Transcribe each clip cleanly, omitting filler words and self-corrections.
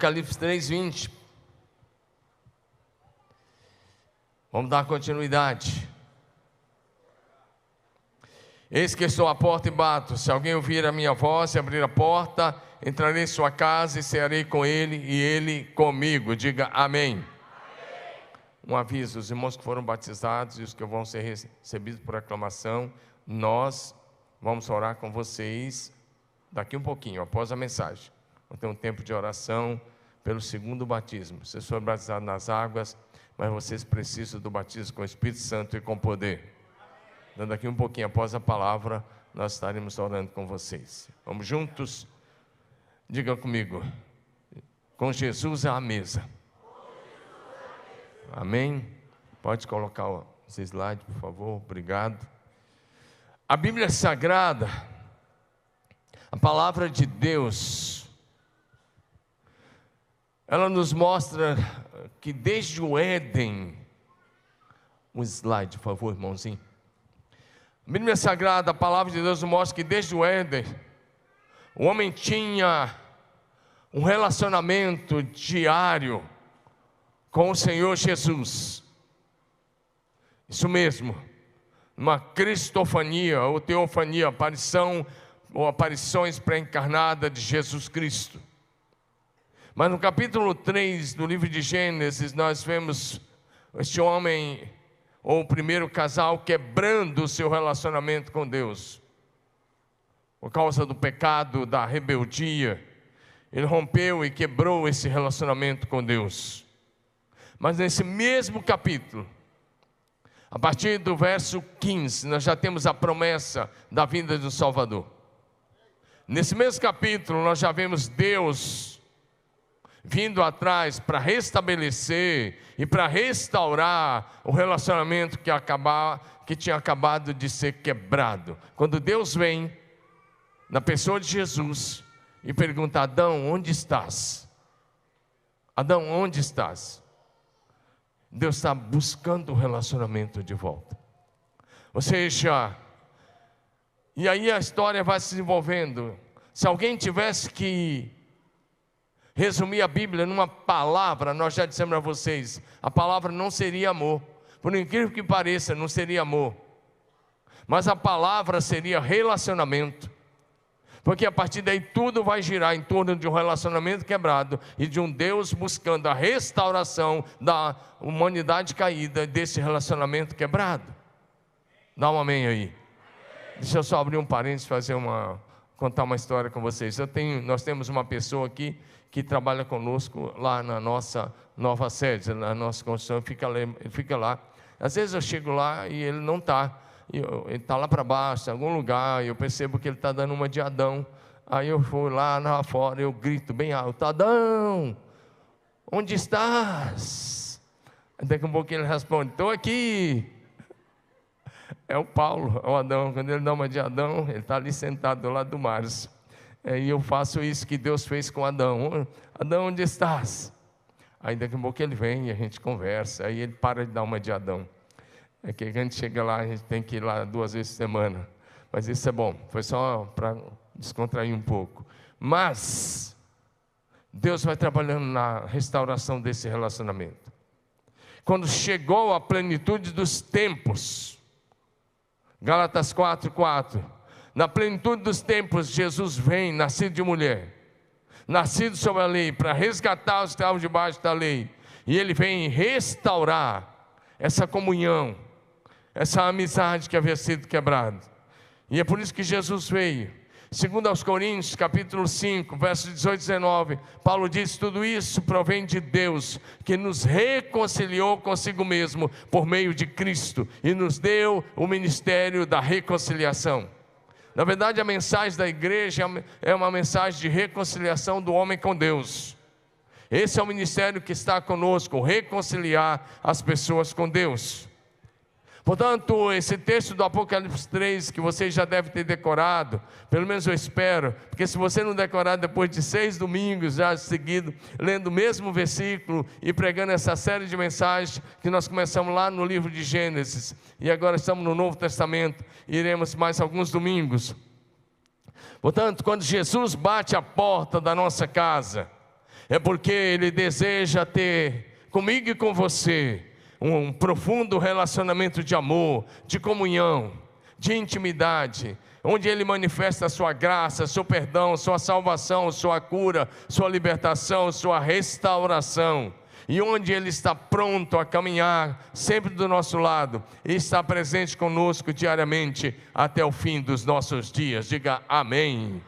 Apocalipse 3:20. Vamos dar continuidade. Eis que estou à porta e bato. Se alguém ouvir a minha voz e abrir a porta, entrarei em sua casa e cearei com ele e ele comigo. Diga amém. Amém. Um aviso: os irmãos que foram batizados e os que vão ser recebidos por aclamação, nós vamos orar com vocês daqui um pouquinho, após a mensagem. Vamos ter um tempo de oração pelo segundo batismo. Vocês foram batizados nas águas, mas vocês precisam do batismo com o Espírito Santo e com poder. Então, daqui um pouquinho após a palavra, nós estaremos orando com vocês. Vamos juntos? Diga comigo: com Jesus à mesa. Amém? Pode colocar os slides, por favor. Obrigado. A Bíblia Sagrada, a palavra de Deus, ela nos mostra que desde o Éden, um slide, por favor, irmãozinho. A Bíblia Sagrada, a palavra de Deus nos mostra que desde o Éden, o homem tinha um relacionamento diário com o Senhor Jesus. Isso mesmo, uma cristofania ou teofania, aparição ou aparições pré-encarnadas de Jesus Cristo. Mas no capítulo 3 do livro de Gênesis, nós vemos este homem, ou o primeiro casal, quebrando o seu relacionamento com Deus. Por causa do pecado, da rebeldia, ele rompeu e quebrou esse relacionamento com Deus. Mas nesse mesmo capítulo, a partir do verso 15, nós já temos a promessa da vinda do Salvador. Nesse mesmo capítulo, nós já vemos Deus vindo atrás para restabelecer e para restaurar o relacionamento que tinha acabado de ser quebrado. Quando Deus vem na pessoa de Jesus e pergunta: Adão, onde estás? Adão, onde estás? Deus está buscando o relacionamento de volta. Ou seja, e aí a história vai se desenvolvendo. Se alguém tivesse que resumir a Bíblia numa palavra, nós já dissemos a vocês, a palavra não seria amor. Por incrível que pareça, não seria amor. Mas a palavra seria relacionamento. Porque a partir daí tudo vai girar em torno de um relacionamento quebrado e de um Deus buscando a restauração da humanidade caída desse relacionamento quebrado. Dá um amém aí. Deixa eu só abrir um parênteses e contar uma história com vocês. Nós temos uma pessoa aqui que trabalha conosco lá na nossa nova sede, na nossa construção, ele fica lá. Às vezes eu chego lá e ele não está. Ele está lá para baixo, em algum lugar, e eu percebo que ele está dando uma de Adão. Aí eu vou lá fora, eu grito bem alto: Adão, onde estás? Daqui a um pouco ele responde: estou aqui. É o Paulo, é o Adão. Quando ele dá uma de Adão, ele está ali sentado do lado do Márcio. E eu faço isso que Deus fez com Adão: Adão, onde estás? Aí daqui a pouco ele vem e a gente conversa. Aí ele para de dar uma de Adão. É que a gente chega lá, a gente tem que ir lá 2 vezes por semana. Mas isso é bom, foi só para descontrair um pouco. Mas Deus vai trabalhando na restauração desse relacionamento. Quando chegou a plenitude dos tempos, Gálatas 4:4, na plenitude dos tempos, Jesus vem, nascido de mulher, nascido sob a lei, para resgatar os que estavam debaixo da lei. E Ele vem restaurar essa comunhão, essa amizade que havia sido quebrada. E é por isso que Jesus veio. Segundo aos Coríntios, capítulo 5, versos 18 e 19, Paulo diz: tudo isso provém de Deus, que nos reconciliou consigo mesmo por meio de Cristo e nos deu o ministério da reconciliação. Na verdade, a mensagem da igreja é uma mensagem de reconciliação do homem com Deus. Esse é o ministério que está conosco, reconciliar as pessoas com Deus. Portanto, esse texto do Apocalipse 3, que vocês já devem ter decorado, pelo menos eu espero, porque se você não decorar depois de 6 domingos já seguido, lendo o mesmo versículo e pregando essa série de mensagens, que nós começamos lá no livro de Gênesis, e agora estamos no Novo Testamento, e iremos mais alguns domingos. Portanto, quando Jesus bate a porta da nossa casa, é porque Ele deseja ter comigo e com você um profundo relacionamento de amor, de comunhão, de intimidade, onde Ele manifesta a sua graça, seu perdão, sua salvação, sua cura, sua libertação, sua restauração, e onde Ele está pronto a caminhar sempre do nosso lado, e está presente conosco diariamente até o fim dos nossos dias. Diga amém.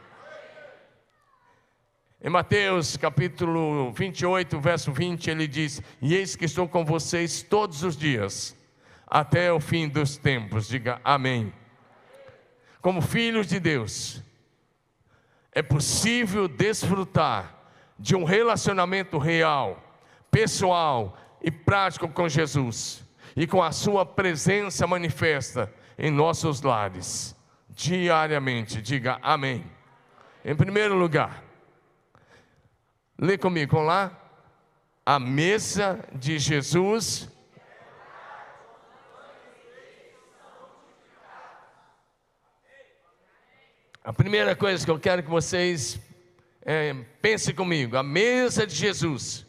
Em Mateus capítulo 28, verso 20, ele diz: e eis que estou com vocês todos os dias, até o fim dos tempos. Diga amém. Como filhos de Deus, é possível desfrutar de um relacionamento real, pessoal e prático com Jesus, e com a sua presença manifesta em nossos lares, diariamente. Diga amém. Em primeiro lugar, lê comigo, vamos lá. A mesa de Jesus. A primeira coisa que eu quero que vocês pensem comigo: a mesa de Jesus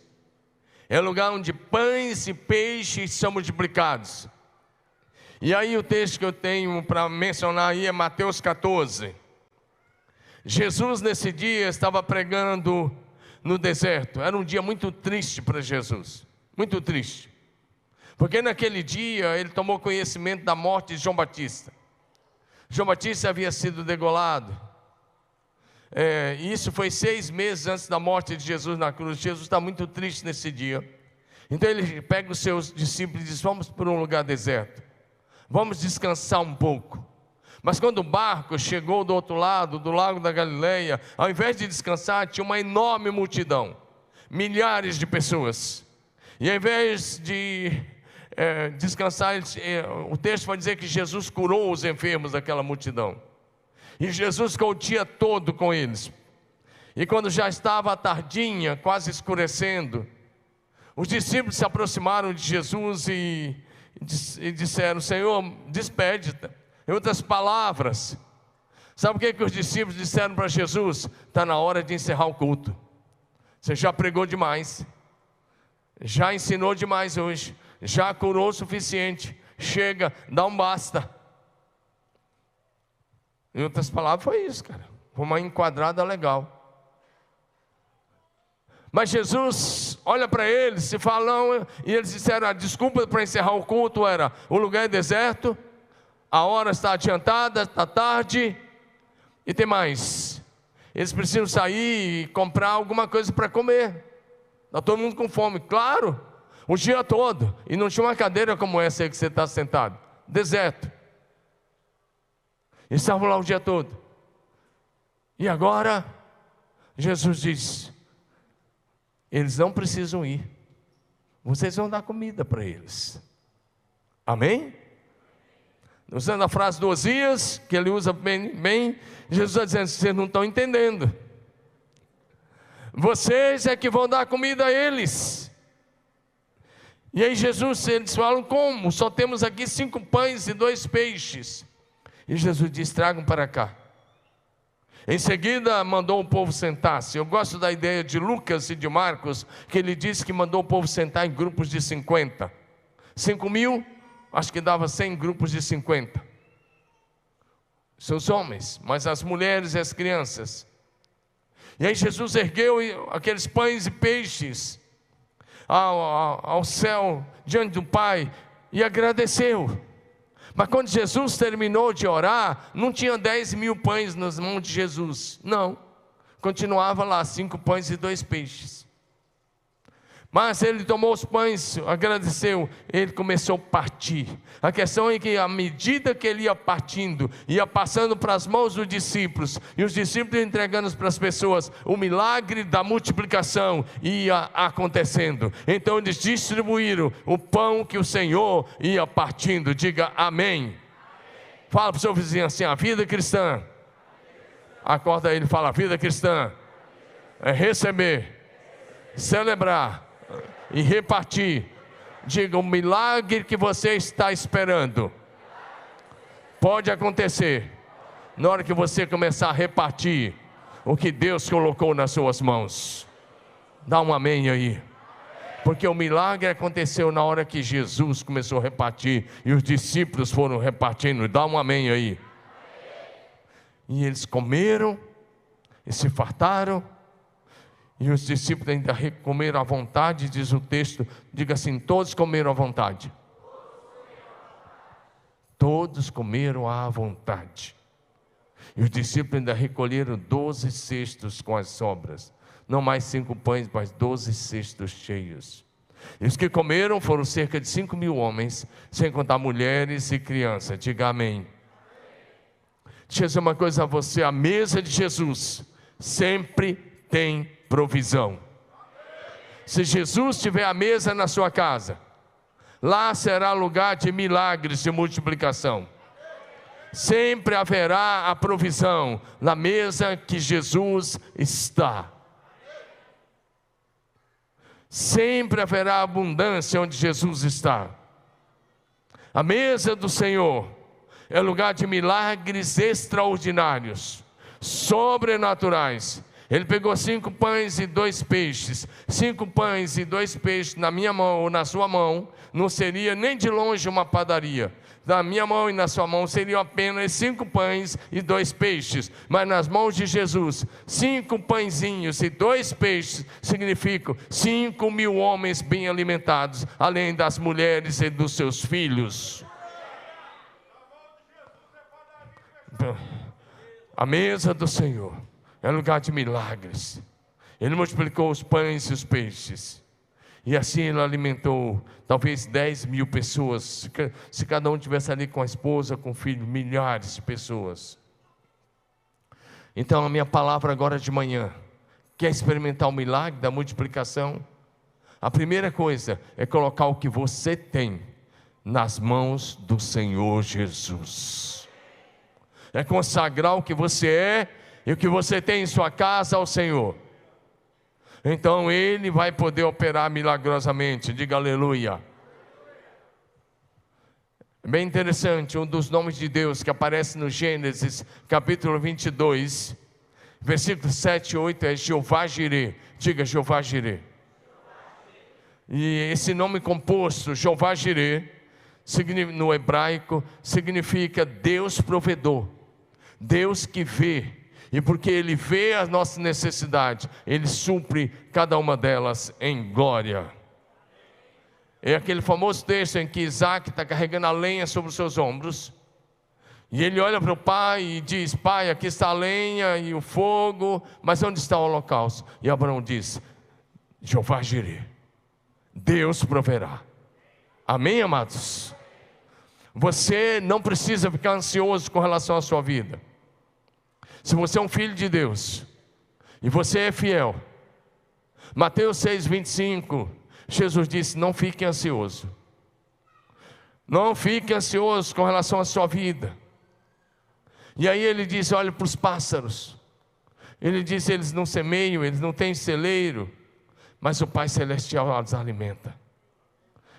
é o lugar onde pães e peixes são multiplicados. E aí o texto que eu tenho para mencionar aí é Mateus 14. Jesus nesse dia estava pregando no deserto. Era um dia muito triste para Jesus, muito triste, porque naquele dia ele tomou conhecimento da morte de João Batista. João Batista havia sido degolado, e isso foi 6 meses antes da morte de Jesus na cruz. Jesus está muito triste nesse dia. Então ele pega os seus discípulos e diz: vamos para um lugar deserto, vamos descansar um pouco. Mas quando o barco chegou do outro lado, do lago da Galileia, ao invés de descansar, tinha uma enorme multidão, milhares de pessoas. E ao invés de descansar, o texto vai dizer que Jesus curou os enfermos daquela multidão. E Jesus ficou o dia todo com eles. E quando já estava a tardinha, quase escurecendo, os discípulos se aproximaram de Jesus e disseram: Senhor, despede-te. Em outras palavras, sabe o que os discípulos disseram para Jesus? Está na hora de encerrar o culto. Você já pregou demais, já ensinou demais hoje, já curou o suficiente, chega, dá um basta. Em outras palavras, foi isso, cara. Foi uma enquadrada legal. Mas Jesus olha para eles e falam, e eles disseram: a desculpa para encerrar o culto era: o lugar é deserto, a hora está adiantada, está tarde, e tem mais, eles precisam sair e comprar alguma coisa para comer. Está todo mundo com fome, claro, o dia todo, e não tinha uma cadeira como essa aí que você está sentado, deserto. Eles estavam lá o dia todo. E agora Jesus diz: eles não precisam ir, vocês vão dar comida para eles. Amém? Usando a frase do Osias, que ele usa bem, Jesus está dizendo: vocês não estão entendendo, vocês é que vão dar comida a eles. E aí Jesus, eles falam: como? Só temos aqui 5 pães e 2 peixes. E Jesus diz: tragam para cá. Em seguida mandou o povo sentar-se. Eu gosto da ideia de Lucas e de Marcos, que ele diz que mandou o povo sentar em grupos de 50. 5.000, acho que dava 100 grupos de 50. Seus homens, mas as mulheres e as crianças. E aí Jesus ergueu aqueles pães e peixes ao céu, diante do Pai, e agradeceu. Mas quando Jesus terminou de orar, não tinha 10.000 pães nas mãos de Jesus, não, continuava lá 5 pães e 2 peixes. Mas ele tomou os pães, agradeceu, ele começou a partir. A questão é que à medida que ele ia partindo, ia passando para as mãos dos discípulos, e os discípulos entregando para as pessoas, o milagre da multiplicação ia acontecendo. Então eles distribuíram o pão que o Senhor ia partindo. Diga amém. Fala para o seu vizinho assim: a vida cristã, acorda ele e fala: a vida cristã é receber, celebrar e repartir. Diga: o milagre que você está esperando pode acontecer na hora que você começar a repartir o que Deus colocou nas suas mãos. Dá um amém aí. Porque o milagre aconteceu na hora que Jesus começou a repartir e os discípulos foram repartindo. Dá um amém aí. E eles comeram e se fartaram. E os discípulos ainda comeram à vontade, diz o texto. Diga assim: todos comeram à vontade. Todos comeram à vontade. E os discípulos ainda recolheram 12 cestos com as sobras. Não mais 5 pães, mas 12 cestos cheios. E os que comeram foram cerca de 5.000 homens, sem contar mulheres e crianças. Diga amém. Deixa eu dizer uma coisa a você: a mesa de Jesus sempre tem provisão. Se Jesus tiver a mesa na sua casa, lá será lugar de milagres, de multiplicação. Sempre haverá a provisão na mesa que Jesus está. Sempre haverá abundância onde Jesus está. A mesa do Senhor é lugar de milagres extraordinários, sobrenaturais. Ele pegou 5 pães e 2 peixes. 5 pães e 2 peixes na minha mão ou na sua mão não seria nem de longe uma padaria. Na minha mão e na sua mão seriam apenas 5 pães e 2 peixes. Mas nas mãos de Jesus, 5 pãezinhos e 2 peixes significam 5.000 homens bem alimentados, além das mulheres e dos seus filhos. A mesa do Senhor é lugar de milagres. Ele multiplicou os pães e os peixes. E assim ele alimentou talvez 10.000 pessoas. Se cada um tivesse ali com a esposa, com o filho, milhares de pessoas. Então a minha palavra agora de manhã: quer experimentar o milagre da multiplicação? A primeira coisa é colocar o que você tem nas mãos do Senhor Jesus. É consagrar o que você é e o que você tem em sua casa ao Senhor. Então Ele vai poder operar milagrosamente. Diga aleluia. É bem interessante, um dos nomes de Deus que aparece no Gênesis capítulo 22, versículos 7 e 8 é Jeová Jireh. Diga Jeová Jireh. E esse nome composto, Jeová Jireh, no hebraico, significa Deus provedor, Deus que vê. E porque Ele vê as nossas necessidades, Ele supre cada uma delas em glória. É aquele famoso texto em que Isaac está carregando a lenha sobre os seus ombros. E ele olha para o pai e diz: pai, aqui está a lenha e o fogo, mas onde está o holocausto? E Abraão diz: Jeová Jireh, Deus proverá. Amém, amados? Você não precisa ficar ansioso com relação à sua vida. Se você é um filho de Deus e você é fiel, Mateus 6,25, Jesus disse: não fique ansioso. Não fique ansioso com relação à sua vida. E aí ele diz: olha para os pássaros. Ele diz: eles não semeiam, eles não têm celeiro, mas o Pai Celestial os alimenta.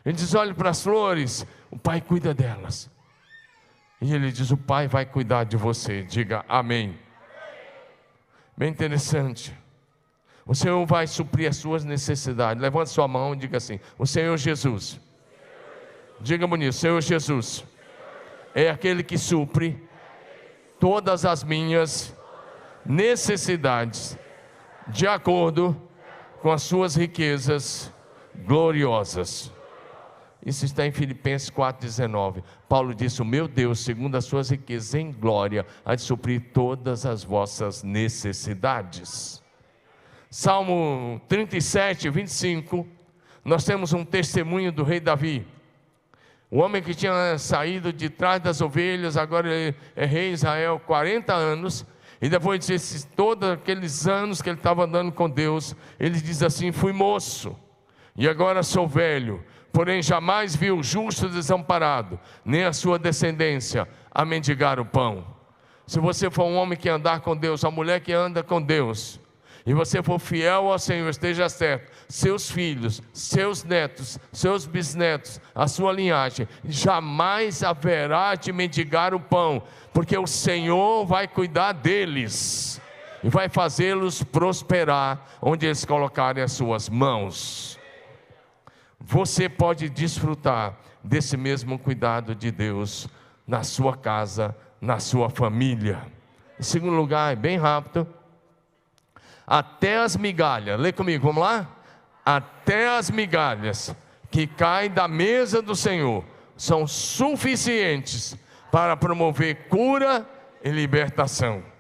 Ele diz: olhe para as flores, o Pai cuida delas. E ele diz: o Pai vai cuidar de você. Diga amém. Bem interessante. O Senhor vai suprir as suas necessidades. Levante sua mão e diga assim: o Senhor Jesus. Diga bonito: Senhor Jesus é aquele que supre todas as minhas necessidades, de acordo com as suas riquezas gloriosas. Isso está em Filipenses 4,19. Paulo disse: o meu Deus, segundo as suas riquezas em glória, há de suprir todas as vossas necessidades. Salmo 37, 25, nós temos um testemunho do rei Davi. O homem que tinha saído de trás das ovelhas, agora ele é rei de Israel 40 anos. E depois de todos aqueles anos que ele estava andando com Deus, ele diz assim: fui moço, e agora sou velho. Porém jamais vi o justo desamparado, nem a sua descendência a mendigar o pão. Se você for um homem que andar com Deus, uma mulher que anda com Deus, e você for fiel ao Senhor, esteja certo, seus filhos, seus netos, seus bisnetos, a sua linhagem, jamais haverá de mendigar o pão, porque o Senhor vai cuidar deles. e vai fazê-los prosperar onde eles colocarem as suas mãos. Você pode desfrutar desse mesmo cuidado de Deus na sua casa, na sua família. Em segundo lugar, bem rápido, até as migalhas, lê comigo, vamos lá? Até as migalhas que caem da mesa do Senhor são suficientes para promover cura e libertação.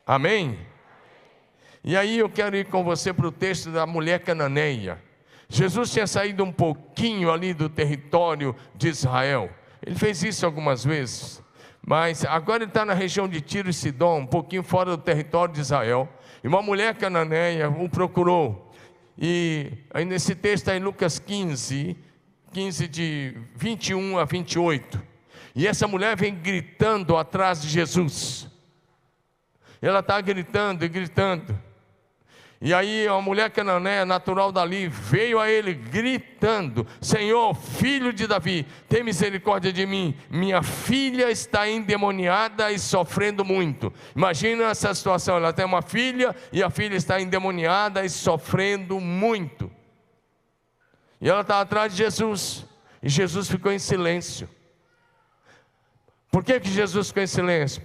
Amém? E aí eu quero ir com você para o texto da mulher cananeia. Jesus tinha saído um pouquinho ali do território de Israel. Ele fez isso algumas vezes, mas agora ele está na região de Tiro e Sidom, um pouquinho fora do território de Israel. E uma mulher cananeia o procurou. E aí nesse texto está em Lucas 15 de 21 a 28. E essa mulher vem gritando atrás de Jesus. Ela está gritando e gritando. E aí a mulher cananeia, natural dali, veio a ele gritando: Senhor, filho de Davi, tem misericórdia de mim, minha filha está endemoniada e sofrendo muito. Imagina essa situação, ela tem uma filha e a filha está endemoniada e sofrendo muito. E ela está atrás de Jesus, e Jesus ficou em silêncio. Por que Jesus ficou em silêncio?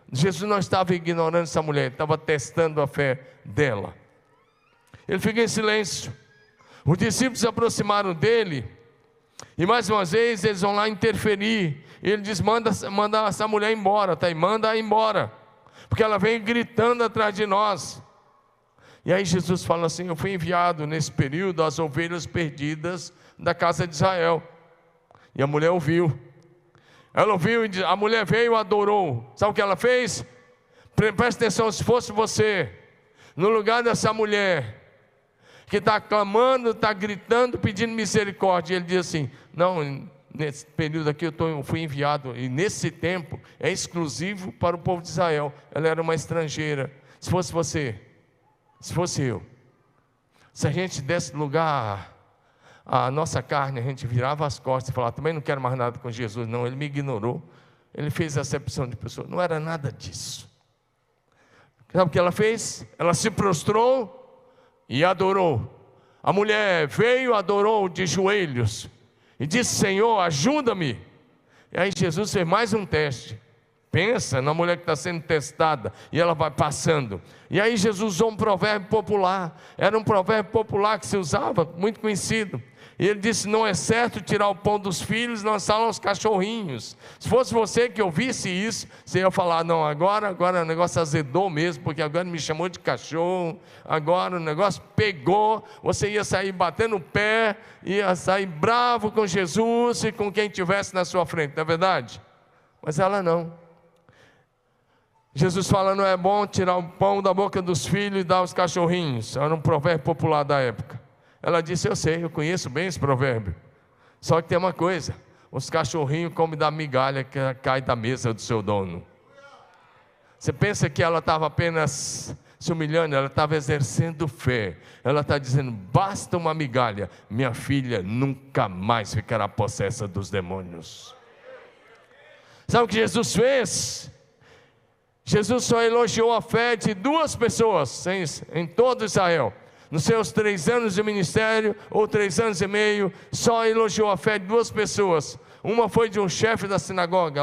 Jesus não estava ignorando essa mulher, estava testando a fé dela. Ele fica em silêncio. Os discípulos se aproximaram dele, e mais uma vez eles vão lá interferir. Ele diz: manda essa mulher embora, tá? E manda ela embora, porque ela vem gritando atrás de nós. E aí Jesus fala assim: eu fui enviado nesse período às ovelhas perdidas da casa de Israel. E a mulher ouviu. Ela ouviu e a mulher veio e adorou. Sabe o que ela fez? Presta atenção, se fosse você, no lugar dessa mulher, que está clamando, está gritando, pedindo misericórdia, ele diz assim: não, nesse período aqui eu fui enviado, e nesse tempo é exclusivo para o povo de Israel. Ela era uma estrangeira. Se fosse você, se fosse eu, se a gente desse lugar a nossa carne, a gente virava as costas e falava: também não quero mais nada com Jesus, não, ele me ignorou, ele fez acepção de pessoa. Não era nada disso. Sabe o que ela fez? Ela se prostrou e adorou. A mulher veio, adorou de joelhos e disse: Senhor, ajuda-me. E aí Jesus fez mais um teste. Pensa na mulher que está sendo testada, e ela vai passando. E aí Jesus usou um provérbio popular. Era um provérbio popular que se usava, muito conhecido. E ele disse: não é certo tirar o pão dos filhos e lançá-lo aos cachorrinhos. Se fosse você que ouvisse isso, você ia falar: não, agora o negócio azedou mesmo, porque agora me chamou de cachorro, agora o negócio pegou. Você ia sair batendo o pé, ia sair bravo com Jesus e com quem estivesse na sua frente, não é verdade? Mas ela não. Jesus fala: não é bom tirar o pão da boca dos filhos e dar aos cachorrinhos. Era um provérbio popular da época. Ela disse: eu sei, eu conheço bem esse provérbio. Só que tem uma coisa: os cachorrinhos comem da migalha que cai da mesa do seu dono. Você pensa que ela estava apenas se humilhando? Ela estava exercendo fé. Ela está dizendo: basta uma migalha, minha filha nunca mais ficará possessa dos demônios. Sabe o que Jesus fez? Jesus só elogiou a fé de 2 pessoas em todo Israel. Nos seus 3 anos de ministério, ou 3 anos e meio, só elogiou a fé de 2 pessoas. Uma foi de um chefe da sinagoga,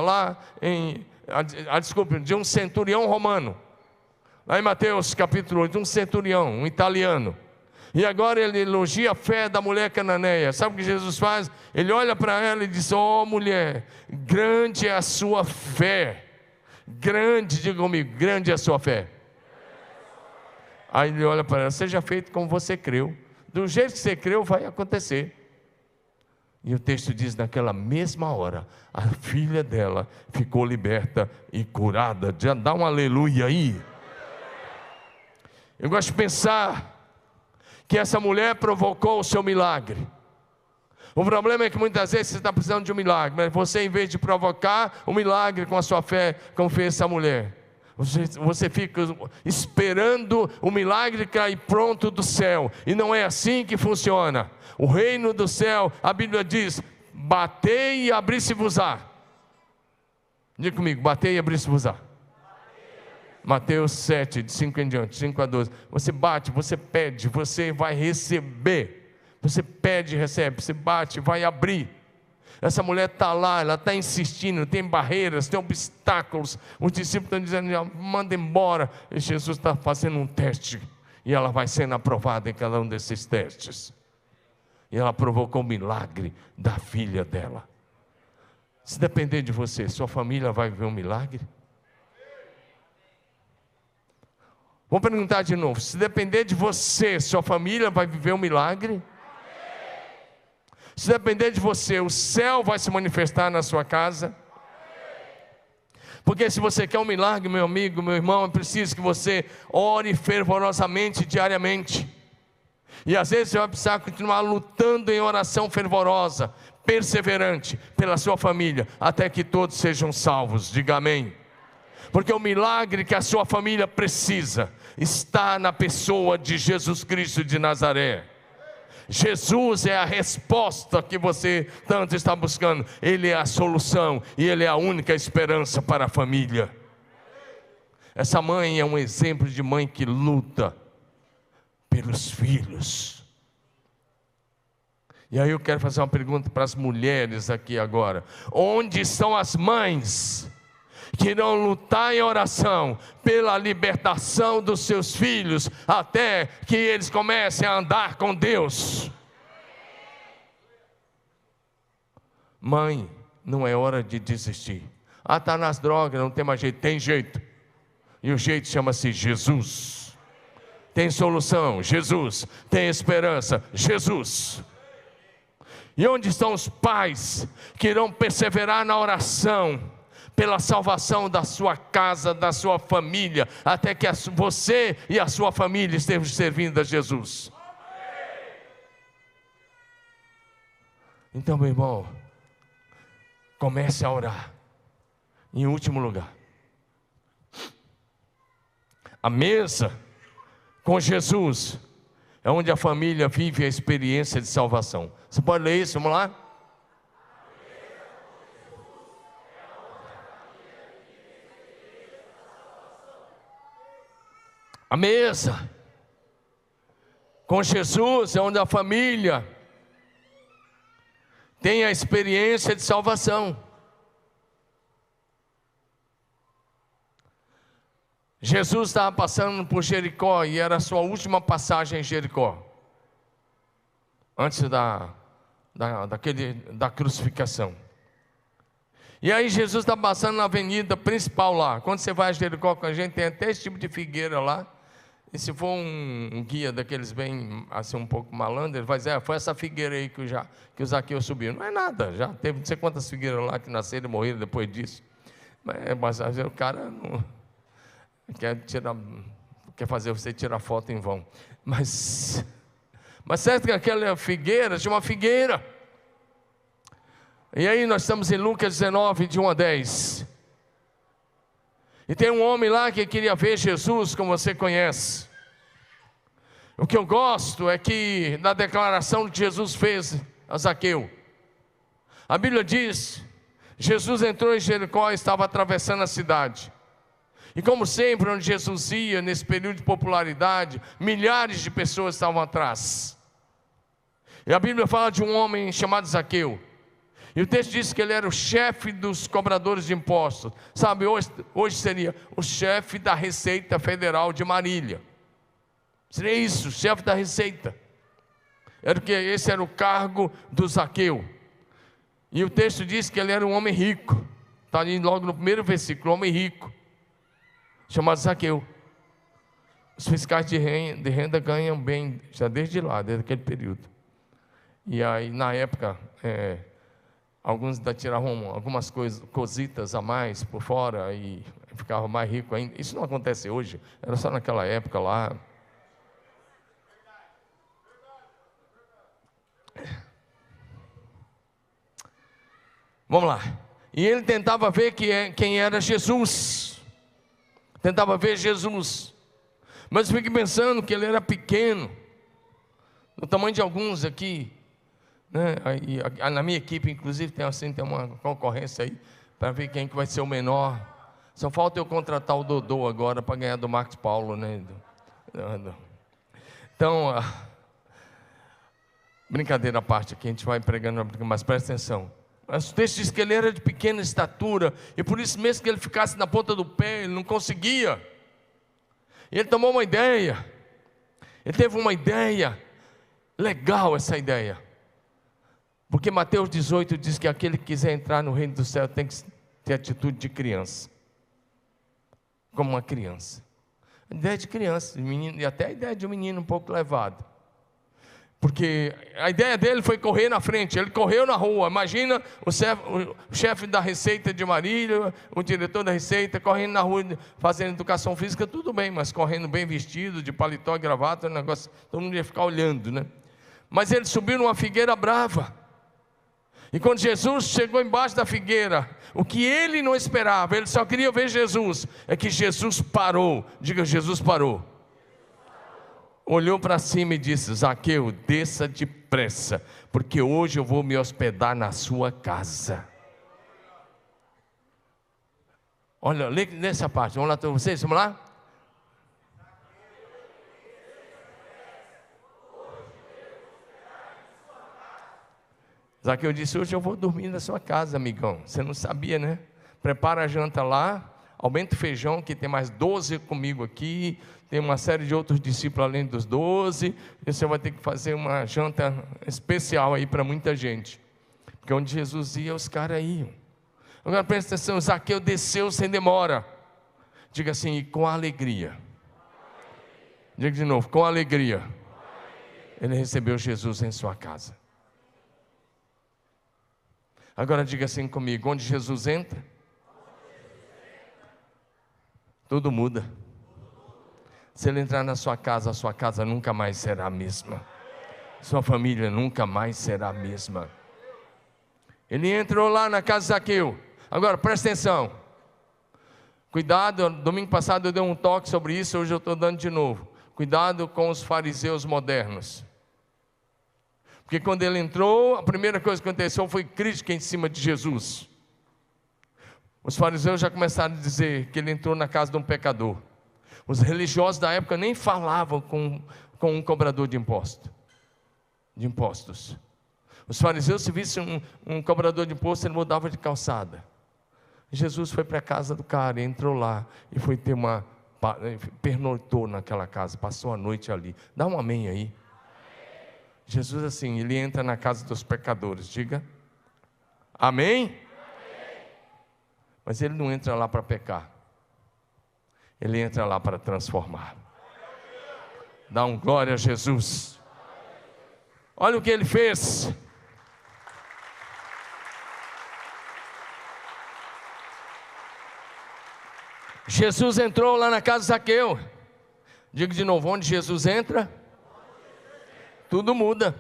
de um centurião romano. Lá em Mateus capítulo 8, um centurião, um italiano. E agora ele elogia a fé da mulher cananeia. Sabe o que Jesus faz? Ele olha para ela e diz: ó mulher, grande é a sua fé. Grande, diga comigo, grande é a sua fé. Aí ele olha para ela: seja feito como você creu. Do jeito que você creu, vai acontecer. E o texto diz: naquela mesma hora, a filha dela ficou liberta e curada. Já dá um aleluia aí. Eu gosto de pensar que essa mulher provocou o seu milagre. O problema é que muitas vezes você está precisando de um milagre, mas você, em vez de provocar o milagre com a sua fé, como fez essa mulher, você fica esperando o milagre cair pronto do céu. E não é assim que funciona. O reino do céu, a Bíblia diz: batei e abri-se-vos-á. Diga comigo: batei e abri-se-vos-á. Mateus 7, de 5 em diante, 5 a 12. Você bate, você pede, você vai receber. Você pede e recebe, você bate, vai abrir. Essa mulher está lá, ela está insistindo, tem barreiras, tem obstáculos. Os discípulos estão dizendo, manda embora. E Jesus está fazendo um teste. E ela vai sendo aprovada em cada um desses testes. E ela provocou o milagre da filha dela. Se depender de você, sua família vai viver um milagre? Vou perguntar de novo, se depender de você, sua família vai viver um milagre? Se depender de você, o céu vai se manifestar na sua casa? Porque se você quer um milagre, meu amigo, meu irmão, é preciso que você ore fervorosamente diariamente. E às vezes você vai precisar continuar lutando em oração fervorosa, perseverante, pela sua família, até que todos sejam salvos. Diga amém. Porque o milagre que a sua família precisa está na pessoa de Jesus Cristo de Nazaré. Jesus é a resposta que você tanto está buscando. Ele é a solução e Ele é a única esperança para a família. Essa mãe é um exemplo de mãe que luta pelos filhos. E aí eu quero fazer uma pergunta para as mulheres aqui agora. Onde estão as mães que irão lutar em oração pela libertação dos seus filhos, até que eles comecem a andar com Deus? Mãe, não é hora de desistir. Ah, está nas drogas, não tem mais jeito. Tem jeito. E o jeito chama-se Jesus. Tem solução, Jesus. Tem esperança, Jesus. E onde estão os pais que irão perseverar na oração pela salvação da sua casa, da sua família, até que você e a sua família estejam servindo a Jesus? Então, meu irmão, comece a orar. Em último lugar, a mesa com Jesus é onde a família vive a experiência de salvação. Você pode ler isso? Vamos lá? A mesa com Jesus é onde a família tem a experiência de salvação. Jesus estava passando por Jericó e era a sua última passagem em Jericó, antes da crucificação. E aí Jesus está passando na avenida principal lá. Quando você vai a Jericó com a gente, tem até esse tipo de figueira lá. E se for um guia daqueles bem, assim, um pouco malandro, ele vai dizer, foi essa figueira aí que o Zaqueu subiu. Não é nada, já teve não sei quantas figueiras lá que nasceram e morreram depois disso. Mas às vezes o cara não quer fazer você tirar foto em vão. Mas certo que aquela figueira tinha uma figueira. E aí nós estamos em Lucas 19, de 1 a 10. E tem um homem lá que queria ver Jesus, como você conhece. O que eu gosto é que na declaração que Jesus fez a Zaqueu, a Bíblia diz, Jesus entrou em Jericó e estava atravessando a cidade. E como sempre, onde Jesus ia, nesse período de popularidade, milhares de pessoas estavam atrás. E a Bíblia fala de um homem chamado Zaqueu. E o texto diz que ele era o chefe dos cobradores de impostos. Sabe, hoje seria o chefe da Receita Federal de Marília. Seria isso, chefe da Receita. Esse era o cargo do Zaqueu. E o texto diz que ele era um homem rico. Está ali logo no primeiro versículo, um homem rico, chamado Zaqueu. Os fiscais de renda ganham bem, já desde lá, desde aquele período. E aí, na época, alguns ainda tiravam algumas cositas a mais por fora e ficavam mais ricos ainda. Isso não acontece hoje, era só naquela época lá. Vamos lá. E ele tentava ver quem era Jesus. Tentava ver Jesus. Mas eu fiquei pensando que ele era pequeno, do tamanho de alguns aqui, né? Na minha equipe, inclusive, tem uma concorrência aí, para ver quem que vai ser o menor. Só falta eu contratar o Dodô agora para ganhar do Marcos Paulo, né? Então, brincadeira à parte aqui, a gente vai pregando, mas presta atenção. Mas o texto diz que ele era de pequena estatura, e por isso mesmo que ele ficasse na ponta do pé, ele não conseguia. E ele tomou uma ideia, ele teve uma ideia, legal essa ideia. Porque Mateus 18 diz que aquele que quiser entrar no reino do céu tem que ter atitude de criança. Como uma criança. A ideia de criança, de menino, e até a ideia de um menino um pouco levado. Porque a ideia dele foi correr na frente, ele correu na rua. Imagina o chefe da Receita de Marília, o diretor da Receita, correndo na rua, fazendo educação física, tudo bem, mas correndo bem vestido, de paletó e gravata, um negócio, todo mundo ia ficar olhando, né? Mas ele subiu numa figueira brava. E quando Jesus chegou embaixo da figueira, o que ele não esperava, ele só queria ver Jesus, é que Jesus parou. Diga, Jesus parou. Olhou para cima e disse: Zaqueu, desça depressa, porque hoje eu vou me hospedar na sua casa. Olha, lê nessa parte, vamos lá todos vocês, vamos lá? Zaqueu disse: hoje eu vou dormir na sua casa, amigão. Você não sabia, né? Prepara a janta lá, aumenta o feijão, que tem mais 12 comigo aqui, tem uma série de outros discípulos além dos 12, e você vai ter que fazer uma janta especial aí para muita gente, porque onde Jesus ia, os caras iam. Agora presta atenção, Zaqueu desceu sem demora. Diga assim: com alegria. Diga de novo: com alegria. Ele recebeu Jesus em sua casa. Agora diga assim comigo: onde Jesus entra, tudo muda. Se ele entrar na sua casa, a sua casa nunca mais será a mesma. Sua família nunca mais será a mesma. Ele entrou lá na casa de Zaqueu. Agora presta atenção. Cuidado, domingo passado eu dei um toque sobre isso, hoje eu estou dando de novo. Cuidado com os fariseus modernos. Porque quando ele entrou, a primeira coisa que aconteceu foi crítica em cima de Jesus. Os fariseus já começaram a dizer que ele entrou na casa de um pecador. Os religiosos da época nem falavam com um cobrador de impostos. Os fariseus, se vissem um cobrador de impostos, ele mudava de calçada. Jesus foi para a casa do cara, entrou lá e foi ter pernoitou naquela casa, passou a noite ali. Dá um amém aí. Jesus assim, ele entra na casa dos pecadores, diga amém? Mas ele não entra lá para pecar, ele entra lá para transformar. Dá um glória a Jesus. Olha o que ele fez. Jesus entrou lá na casa de Zaqueu. Diga de novo: onde Jesus entra, tudo muda.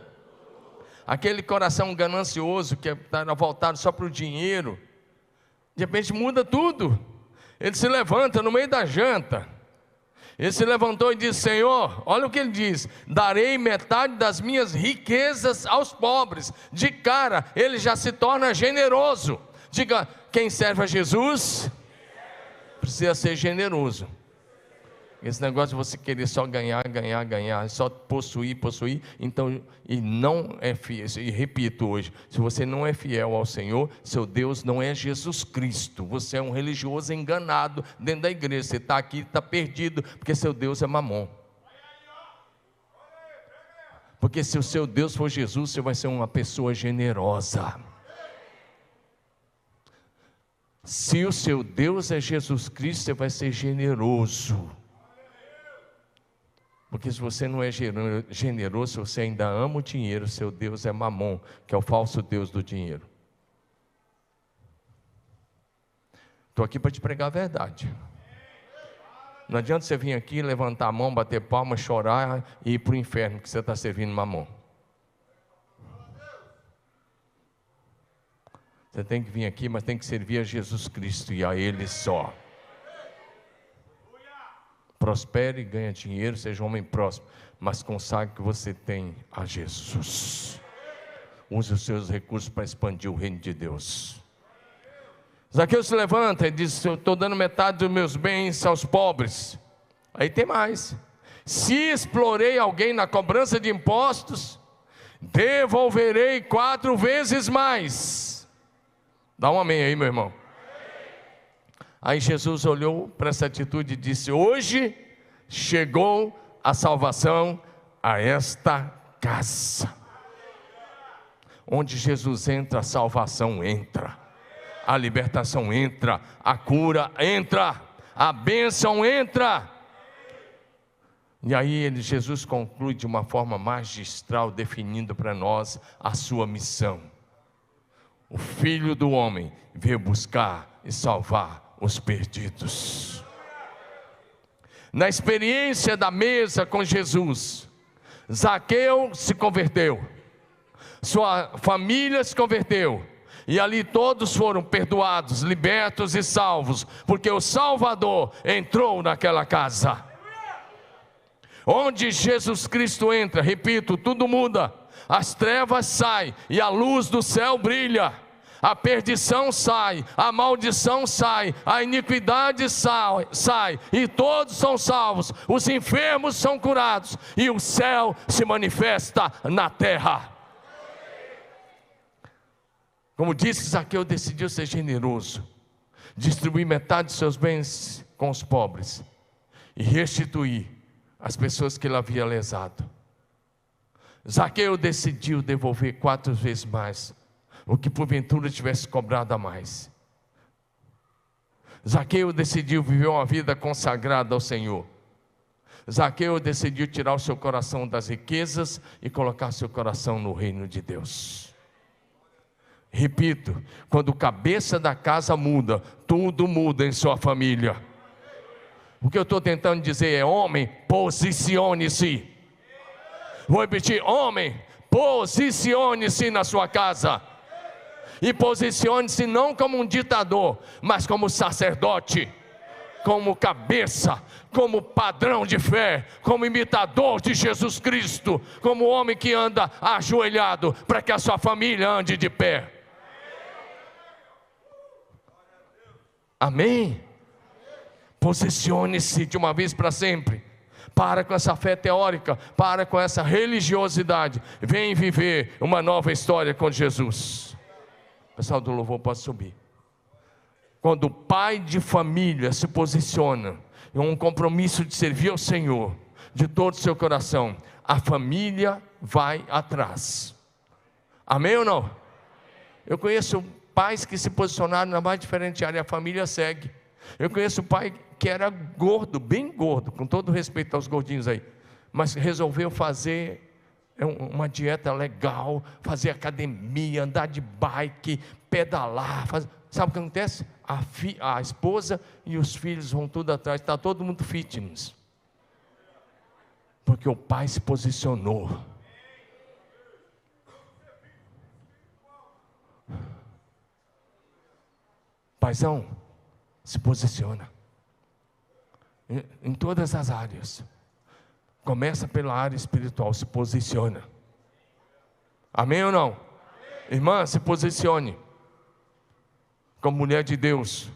Aquele coração ganancioso que estava voltado só para o dinheiro, de repente muda tudo. Ele se levanta no meio da janta. Ele se levantou e disse: Senhor, olha o que ele diz: darei metade das minhas riquezas aos pobres. De cara, ele já se torna generoso. Diga: quem serve a Jesus precisa ser generoso. Esse negócio de você querer só ganhar, só possuir, então, e não é fiel. E repito hoje: se você não é fiel ao Senhor, seu Deus não é Jesus Cristo. Você é um religioso enganado dentro da igreja. Você está aqui, está perdido, porque seu Deus é Mamon. Porque se o seu Deus for Jesus, você vai ser uma pessoa generosa. Se o seu Deus é Jesus Cristo, você vai ser generoso. Porque se você não é generoso, você ainda ama o dinheiro, seu Deus é Mamon, que é o falso Deus do dinheiro. Estou aqui para te pregar a verdade. Não adianta você vir aqui, levantar a mão, bater palma, chorar e ir para o inferno, que você está servindo Mamon. Você tem que vir aqui, mas tem que servir a Jesus Cristo e a Ele só. Prospere, ganhe dinheiro, seja um homem próspero, mas consagre que você tem a Jesus. Use os seus recursos para expandir o reino de Deus. Zaqueu se levanta e diz: eu estou dando metade dos meus bens aos pobres. Aí tem mais: se explorei alguém na cobrança de impostos, devolverei 4 vezes mais. Dá um amém aí, meu irmão. Aí Jesus olhou para essa atitude e disse: hoje chegou a salvação a esta casa. Onde Jesus entra, a salvação entra, a libertação entra, a cura entra, a bênção entra. E aí Jesus conclui de uma forma magistral, definindo para nós a sua missão. O Filho do Homem veio buscar e salvar os perdidos. Na experiência da mesa com Jesus, Zaqueu se converteu, sua família se converteu, e ali todos foram perdoados, libertos e salvos, porque o Salvador entrou naquela casa. Onde Jesus Cristo entra, repito, tudo muda, as trevas saem e a luz do céu brilha. A perdição sai, a maldição sai, a iniquidade sai, e todos são salvos, os enfermos são curados, e o céu se manifesta na terra. Como disse, Zaqueu decidiu ser generoso, distribuir metade de seus bens com os pobres, e restituir as pessoas que ele havia lesado. Zaqueu decidiu devolver 4 vezes mais o que porventura tivesse cobrado a mais. Zaqueu decidiu viver uma vida consagrada ao Senhor. Zaqueu decidiu tirar o seu coração das riquezas e colocar seu coração no reino de Deus. Repito, quando o cabeça da casa muda, tudo muda em sua família. O que eu estou tentando dizer é: homem, posicione-se. Vou repetir: homem, posicione-se na sua casa. E posicione-se não como um ditador, mas como sacerdote, como cabeça, como padrão de fé, como imitador de Jesus Cristo, como homem que anda ajoelhado, para que a sua família ande de pé. Amém? Posicione-se de uma vez para sempre. Para com essa fé teórica, para com essa religiosidade. Vem viver uma nova história com Jesus. O pessoal do louvor pode subir. Quando o pai de família se posiciona em um compromisso de servir ao Senhor de todo o seu coração, a família vai atrás. Amém ou não? Eu conheço pais que se posicionaram na mais diferente área, a família segue. Eu conheço pai que era gordo, bem gordo, com todo respeito aos gordinhos aí, mas resolveu fazer uma dieta legal, fazer academia, andar de bike, pedalar, sabe o que acontece? A esposa e os filhos vão tudo atrás, está todo mundo fitness, porque o pai se posicionou. Paizão, se posiciona em todas as áreas. Começa pela área espiritual, se posiciona. Amém ou não? Amém. Irmã, se posicione como mulher de Deus,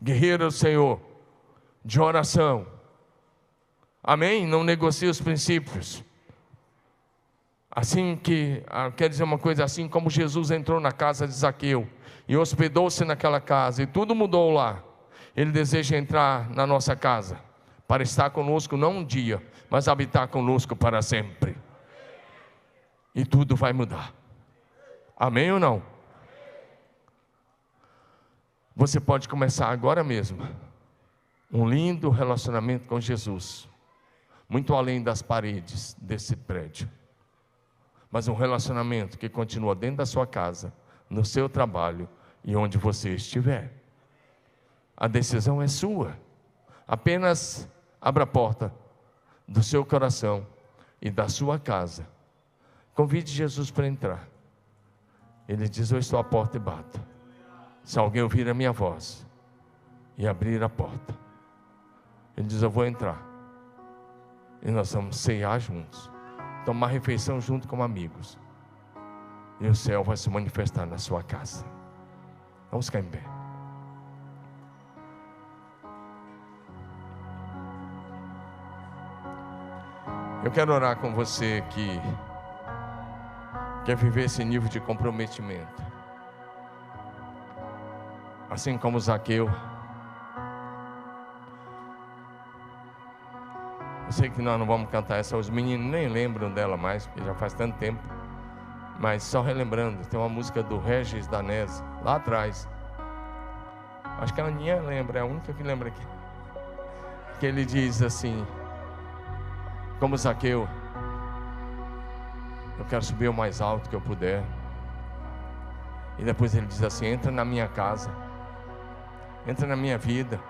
guerreira do Senhor, de oração. Amém? Não negocie os princípios. Assim que, quer dizer uma coisa, assim como Jesus entrou na casa de Zaqueu e hospedou-se naquela casa e tudo mudou lá, Ele deseja entrar na nossa casa para estar conosco não um dia, mas habitar conosco para sempre. E tudo vai mudar. Amém ou não? Você pode começar agora mesmo um lindo relacionamento com Jesus, muito além das paredes desse prédio, mas um relacionamento que continua dentro da sua casa, no seu trabalho e onde você estiver. A decisão é sua. Apenas abra a porta do seu coração e da sua casa. Convide Jesus para entrar. Ele diz: eu estou à porta e bato. Se alguém ouvir a minha voz e abrir a porta, Ele diz: eu vou entrar. E nós vamos ceiar juntos, tomar refeição junto como amigos. E o céu vai se manifestar na sua casa. Vamos ficar em pé. Eu quero orar com você que quer viver esse nível de comprometimento, assim como Zaqueu. Eu sei que nós não vamos cantar essa, os meninos nem lembram dela mais, porque já faz tanto tempo. Mas só relembrando, tem uma música do Regis Danese, lá atrás. Acho que a Aninha lembra, é a única que lembra aqui. Que ele diz assim, como Zaqueu: eu quero subir o mais alto que eu puder. E depois ele diz assim: entra na minha casa, entra na minha vida,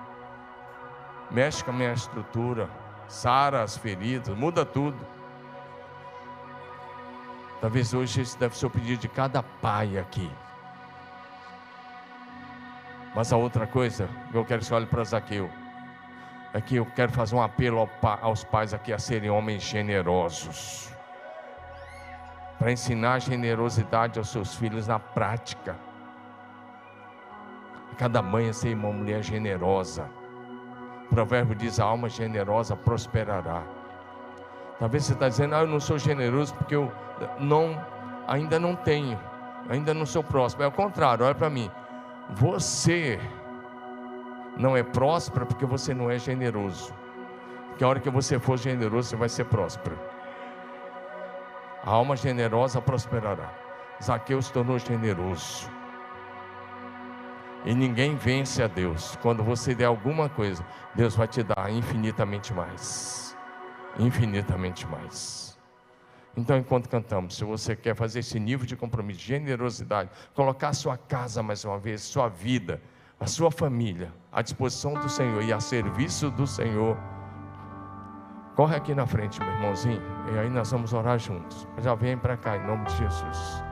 mexe com a minha estrutura, sara as feridas, muda tudo. Talvez hoje esse deve ser o pedido de cada pai aqui. Mas a outra coisa que eu quero que você olhe para Zaqueu é que eu quero fazer um apelo aos pais aqui a serem homens generosos, para ensinar generosidade aos seus filhos na prática. Cada mãe é ser uma mulher generosa. O provérbio diz: a alma generosa prosperará. Talvez você está dizendo: eu não sou generoso porque eu ainda não tenho, ainda não sou próspero. É o contrário, olha para mim. Você não é próspero porque você não é generoso. Porque a hora que você for generoso, você vai ser próspero. A alma generosa prosperará. Zaqueu se tornou generoso. E ninguém vence a Deus. Quando você der alguma coisa, Deus vai te dar infinitamente mais. Infinitamente mais. Então, enquanto cantamos, se você quer fazer esse nível de compromisso, de generosidade, colocar a sua casa mais uma vez, sua vida, a sua família à disposição do Senhor e a serviço do Senhor, corre aqui na frente, meu irmãozinho, e aí nós vamos orar juntos. Já vem para cá, em nome de Jesus.